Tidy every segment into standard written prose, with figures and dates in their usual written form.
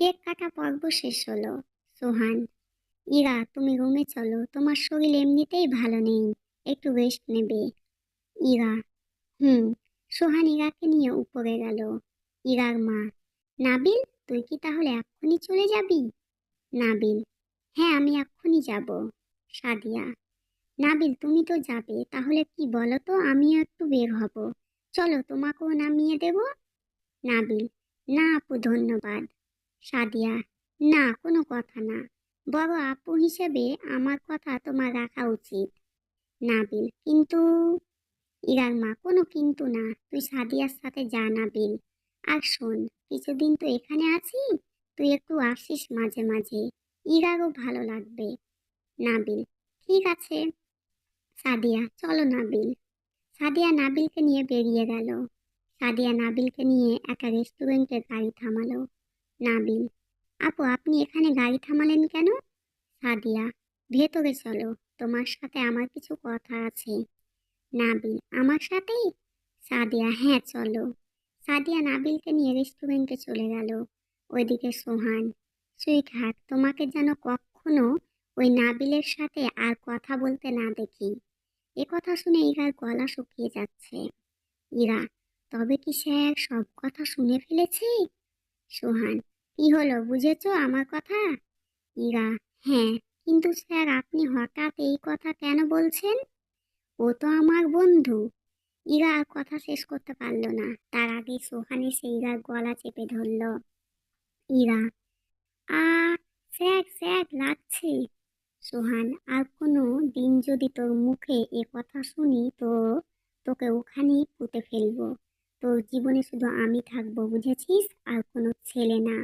Cake কাটা পর্ব শেষ হলো। সোহান, ইরা তুমি রুমে চলো, তোমার শরীর এমনিতেই ভালো নেই, একটু রেস্ট নেবে। ইরা, হুম। সোহান ইরাকে নিয়ে উপরে গেল। ইরার মা, নাবিল, তুই কি তাহলে এক্ষুনি চলে যাবি? নাবিল, হ্যাঁ আমি এক্ষুনি যাব। সাদিয়া, নাবিল তুমি তো যাবে, তাহলে কি বলো তো, আমিও একটু বের হব। চলো তোমাকেও নামিয়ে দেব। নাবিল, না আপু ধন্যবাদ। সাদিয়া, না কোনো কথা না, বড় আপু হিসেবে আমার কথা তোমার রাখা উচিত। নাবিল, কিন্তু। ইরার মা, কোনো কিন্তু না, তুই সাদিয়ার সাথে যা নাবিল। আর শোন, কিছুদিন তো এখানে আছি, তুই একটু আসিস মাঝে মাঝে, ইরারও ভালো লাগবে। নাবিল, ঠিক আছে। সাদিয়া, চলো নাবিল। সাদিয়া নাবিলকে নিয়ে বেরিয়ে গেল। সাদিয়া নাবিলকে নিয়ে একটা রেস্টুরেন্টে গাড়ি থামালো। নাবিল, আপু আপনি এখানে গাড়ি থামালেন কেন? সাদিয়া, ভেতরে চলো, তোমার সাথে আমার কিছু কথা আছে। নাবিল, আমার সাথেই? সাদিয়া, হ্যাঁ চলো। সাদিয়া নাবিলকে নিয়ে রেস্টুরেন্টে চলে গেল। ওইদিকে সোহান, সুইট হার্ট, তোমাকে যেন কখনো ওই নাবিলের সাথে আর কথা বলতে না দেখি। এ কথা শুনে ইরার গলা শুকিয়ে যাচ্ছে। ইরা, তবে কি স্যার সব কথা শুনে ফেলেছে? সোহান, কি হলো, বুঝেছো আমার কথা? ইরা, হ্যাঁ, কিন্তু স্যার আপনি হঠাৎ এই কথা কেন বলছেন? ও তো আমার বন্ধু। ইরা আর কথা শেষ করতে পারল না, তার আগেই সোহান এসে ইরার গলা চেপে ধরল। ইরা, আ স্যার স্যার লাগছে। সোহান, আর কোনো দিন যদি তোর মুখে এ কথা শুনি তো তোকে ওখানেই পুঁতে ফেলবো। তোর জীবনে শুধু আমি থাকবো, বুঝেছিস, আর কোনো ছেলে না।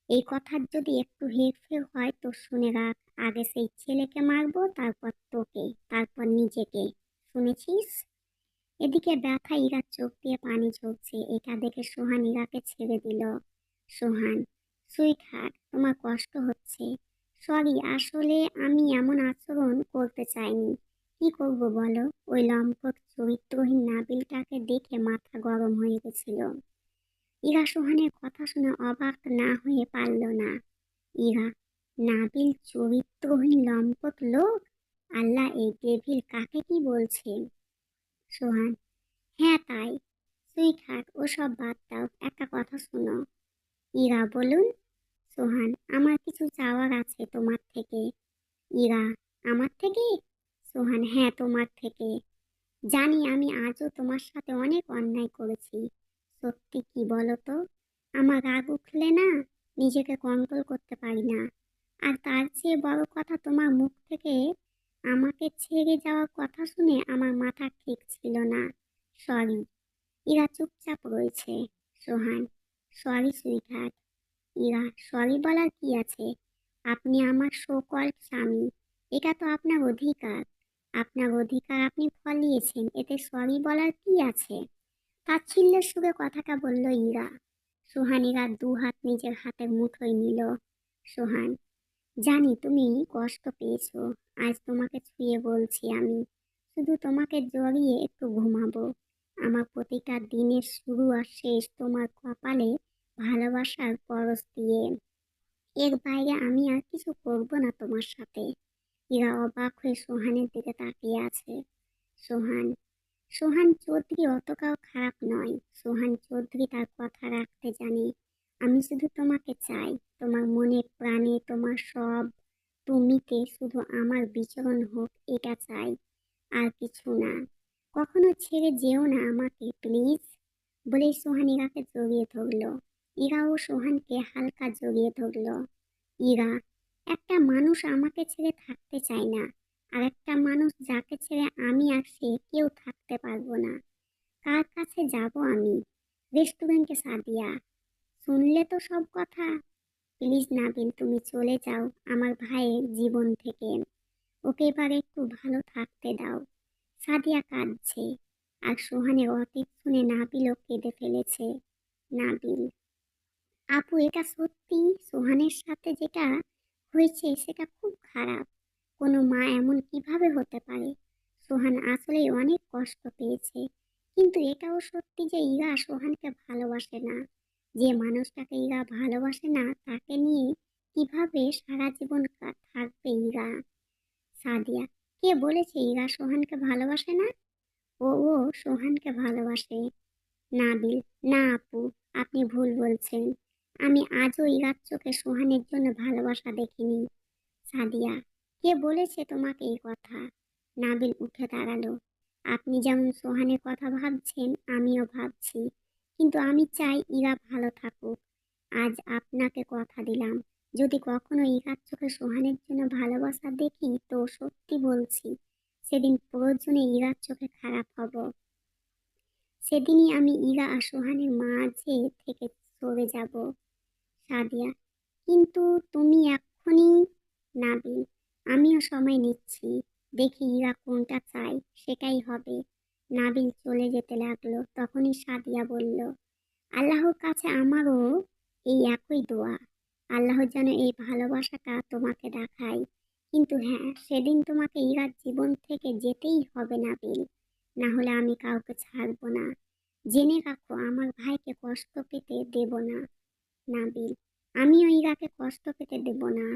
এই কথার যদি একটু হেরফের হয় তো শুনে রাখ, আগে সেই ছেলেকে মারবো, তারপর তোকে, তারপর নিজেকে। শুনেছিস? এদিকে ব্যথা ইরার চোখ দিয়ে পানি ঝরছে, এটা দেখে সোহান ইরাকে ছেড়ে দিল। সোহান, সুইট হার্ট, তোমার কষ্ট হচ্ছে। সরি, আসলে আমি এমন আচরণ করতে চাইনি। কি করব বলো, ওই লম্পট চরিত্রহীন নাবিলটাকে দেখে মাথা গরম হয়ে গেছিল। ইরা সোহানের কথা শুনে অবাক না হয়ে পারল না। ইরা, নাবিল চরিত্রহীন লম্পট লোক? আল্লাহ, এই ডেভিল কাকে কি বলছে? সোহান, হ্যাঁ তাই। সুইট হার্ট, ওসব বাদ দাও, একটা কথা শোনো। ইরা, বলুন। সোহান, আমার কিছু চাওয়ার আছে তোমার থেকে। ইরা, আমার থেকে? সোহান, হ্যাঁ তোমার থেকে। জানি আমি আজও তোমার সাথে অনেক অন্যায় করেছি। সত্যি কি বলো তো, আমার রাগ উঠলে না, নিজেকে কন্ট্রোল করতে পারি না। আর তার চেয়ে বড় কথা, তোমার মুখ থেকে আমাকে ছেড়ে যাওয়ার কথা শুনে আমার মাথা ঠিক ছিল না। সরি। ইরা চুপচাপ রয়েছে। সোহান, সরি সুইটহার্ট। ইরা, সরি বলার কি আছে? আপনি আমার সকল স্বামী, এটা তো আপনার অধিকার। আপনার অধিকার আপনি ফলিয়েছেন, এতে সরি বলার কি আছে? তাচ্ছিল্যের সুরে কথাটা বলল ইরা। সোহান ইরার দু হাত নিজের হাতের মুঠোয় নিল। সোহান, জানি তুমি কষ্ট পেয়েছো, আজ তোমাকে ছুঁয়ে বলছি আমি, শুধু তোমাকে জড়িয়ে একটু ঘুমাবো। আমার প্রতিটা দিনের শুরু আর শেষ তোমার কপালে ভালোবাসার পরশ দিয়ে। এর বাইরে আমি আর কিছু করবো না তোমার সাথে। ইরা অবাক হয়ে সোহানের দিকে তাকিয়ে আছে। সোহান, সোহান চৌধুরী অতটাও খারাপ নয়। সোহান চৌধুরী তার কথা রাখতে জানে। আমি শুধু তোমাকে চাই, তোমার মনে প্রাণে, তোমার সব। তুমিতে শুধু আমার বিচরণ হোক, এটা চাই, আর কিছু না। কখনো ছেড়ে যেও না আমাকে প্লিজ। বলেই সোহান ইরাকে জড়িয়ে ধরল। ইরাও সোহানকে হালকা জড়িয়ে ধরল। ইরা, একটা মানুষ আমাকে ছেড়ে থাকতে চায় না, আর একটা মানুষ যাকে ছেড়ে আমি আর সে কেউ থাকতে পারবো না। কার কাছে যাব আমি? রেস্টুরেন্টে? সাদিয়া, শুনলে তো সব কথা। প্লিজ নাবিল, তুমি চলে যাও আমার ভাইয়ের জীবন থেকে, ওকে এবারে একটু ভালো থাকতে দাও। সাদিয়া কাঁদছে, আর সোহানের অতীত শুনে নাবিলও কেঁদে ফেলেছে। নাবিল, আপু এটা সত্যি, সোহানের সাথে যেটা হয়েছে সেটা খুব খারাপ। কোনো মা এমন কিভাবে হতে পারে? সোহান আসলেই অনেক কষ্ট পেয়েছে, কিন্তু এটাও সত্যি যে ইরা সোহানকে ভালোবাসে না। যে মানুষটাকে ইরা ভালোবাসে না তাকে নিয়ে কিভাবে সারা জীবন থাকবে ইরা? সাদিয়া, কে বলেছে ইরা সোহানকে ভালোবাসে না? ও সোহানকে ভালোবাসে। নাবিল, না আপু, আপনি ভুল বলছেন। আমি আজও ইরার চোখে সোহানের জন্য ভালোবাসা দেখিনি। সাদিয়া, কে বলেছে তোমাকে এই কথা? নাবিল উঠে দাঁড়ালো। আপনি যেমন সোহানের কথা ভাবছেন আমিও ভাবছি, কিন্তু আমি চাই ইরা ভালো থাকুক। আজ আপনাকে কথা দিলাম, যদি কখনো ইরার চোখে সোহানের জন্য ভালোবাসা দেখি তো সত্যি বলছি সেদিন প্রয়োজনে ইরার চোখে খারাপ হব। সেদিনই আমি ইরা আর সোহানের মাঝে থেকে সরে যাব। সাদিয়া, কিন্তু তুমি এক্ষুনি। নাবিল, আমিও সময় নিচ্ছি, দেখি ইরা কোনটা চাই সেটাই হবে। নাবিল চলে যেতে লাগলো, তখনই সাদিয়া বলল, আল্লাহর কাছে আমারও এই একই দোয়া, আল্লাহ যেন এই ভালোবাসাটা তোমাকে দেখায়। কিন্তু হ্যাঁ, সেদিন তোমাকে ইরার জীবন থেকে যেতেই হবে নাবিল, না হলে আমি কাউকে ছাড়বো না। জেনে রাখো, আমার ভাইকে কষ্ট পেতে দেব না। নাবিল, আমিও ইরাকে কষ্ট পেতে দেব না।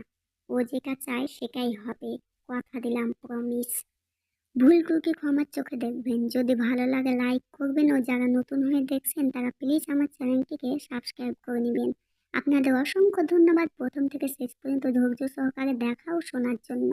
ও যেটা চায় সেটাই হবে, কথা দিলাম, প্রমিস। ভুল ত্রুটি ক্ষমার চোখে দেখবেন। যদি ভালো লাগে লাইক করবেন, ও যারা নতুন হয়ে দেখছেন তারা প্লিজ আমার চ্যানেলটিকে সাবস্ক্রাইব করে নেবেন। আপনাদের অসংখ্য ধন্যবাদ প্রথম থেকে শেষ পর্যন্ত ধৈর্য সহকারে দেখা ও শোনার জন্য।